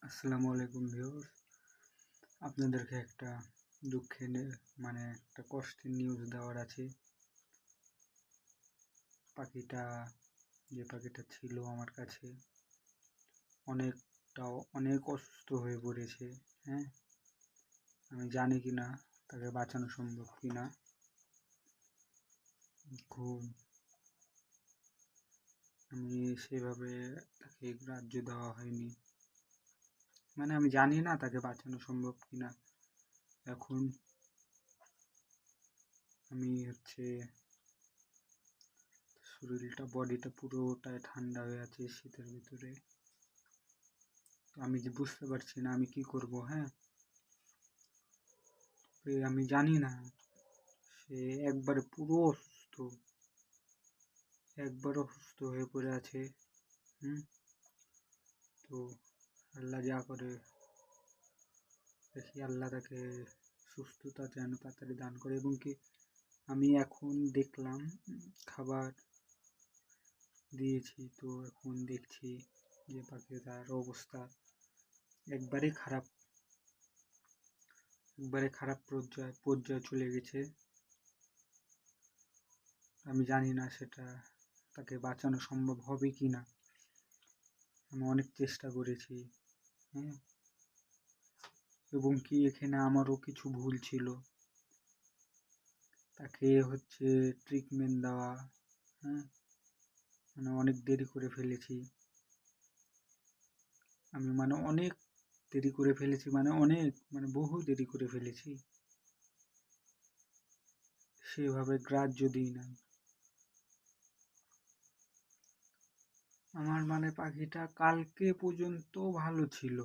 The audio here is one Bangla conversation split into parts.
আসসালামু আলাইকুম ভিউয়ার্স। আপনাদেরকে একটা দুঃখের একটা কষ্টের নিউজ দেওয়ার আছে। পাখিটা যে পাখিটা ছিল আমার কাছে অনেক অসুস্থ হয়ে পড়েছে। হ্যাঁ, আমি জানি কি না তাকে বাঁচানো সম্ভব কি না। খুব আমি সেভাবে তাকে গ্রাহ্য দেওয়া হয়নি, আমি জানি না তাকে বাঁচানো সম্ভব কি না। এখন আমি বডিটা পুরোটাই ঠান্ডা হয়ে আছে শীতের ভিতরে। তো আমি যে বুঝতে পারছি না আমি কি করব। হ্যাঁ, আমি জানি না, সে একবার অসুস্থ হয়ে পড়ে আছে। তো আল্লাহ যা করে, দেখি আল্লাহ তাকে সুস্থতা যেন তাড়াতাড়ি দান করে। এবং কি আমি এখন দেখলাম খাবার দিয়েছি, তো এখন দেখছি যে পাখিটার অবস্থা একবারে খারাপ পর্যায়ে চলে গেছে। আমি জানি না সেটা তাকে বাঁচানো সম্ভব হবে কি না। আমি অনেক চেষ্টা করেছি। হ্যাঁ, এবং কি এখানে আমারও কিছু ভুল ছিল। তাকে ট্রিটমেন্ট দেওয়া, হ্যাঁ, অনেক দেরি করে ফেলেছি। আমি অনেক দেরি করে ফেলেছি, বহু দেরি করে ফেলেছি। সেভাবে গ্রাহ্য দিই না। আমার পাখিটা কালকে পর্যন্ত ভালো ছিল।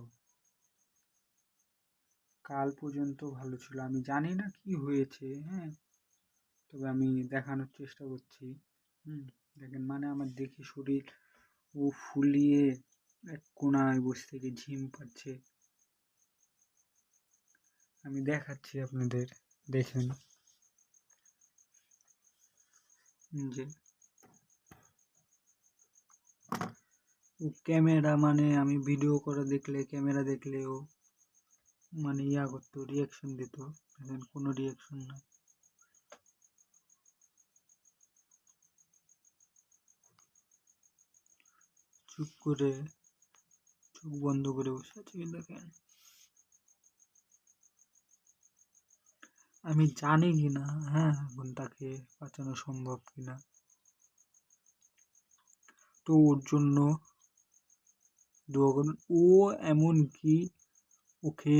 আমি জানি না কি হয়েছে। হ্যাঁ, তবে আমি দেখানোর চেষ্টা করছি। দেখেন আমার দেখে শরীর ফুলিয়ে এক কোনায় বসে থেকে ঝিম পাচ্ছে। আমি দেখাচ্ছি আপনাদের, দেখেন যে ক্যামেরা আমি ভিডিও করে দেখলে, ক্যামেরা দেখলেও ইয়া করতো, রিয়াকশন দিত। দেখেন কোনো রিয়াকশন না। চুপ করে চোখ বন্ধ করে বসে আছে। দেখেন, আমি জানি কিনা হ্যাঁ এখন তাকে বাঁচানো সম্ভব কিনা। তো ওর জন্য দোয়া করুন। ও এমনকি ওকে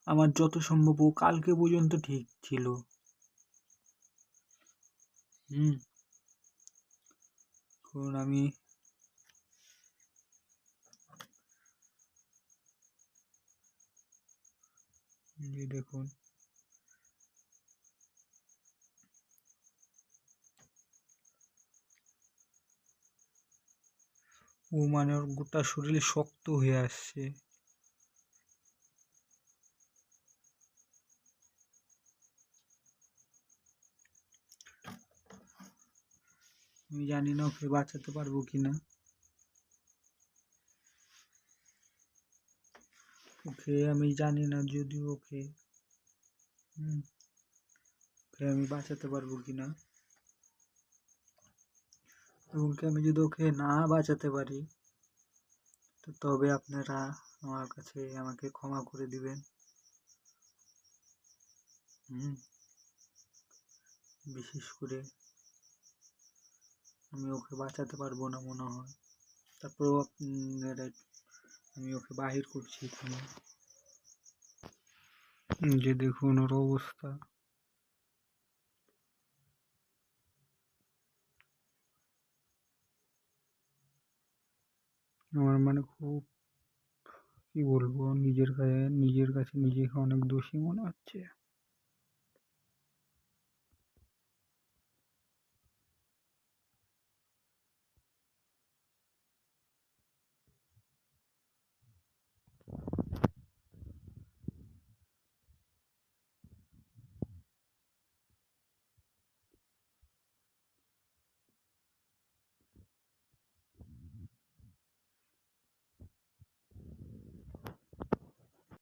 আমার যত সম্ভব, ও কালকে পর্যন্ত ঠিক ছিল। এখন আমি দেখুন, ও ওর গোটা শরীর শক্ত হয়ে আসছে। আমি জানি না ওকে বাঁচাতে পারবো কিনা। আমি জানি না যদি ওকে আমি বাঁচাতে পারবো কিনা। এবং আমি যদি ওকে না বাঁচাতে পারি, তো তবে আপনারা আমার কাছে আমাকে ক্ষমা করে দিবেন। বিশেষ করে আমি ওকে বাঁচাতে পারবো না মনে হয়। তারপরেও আমি ওকে বাহির করছি এখানে, যে দেখুন ওর অবস্থা। আমার খুব, কি বলবো, নিজের কাছে নিজেকে অনেক দোষী মনে হচ্ছে।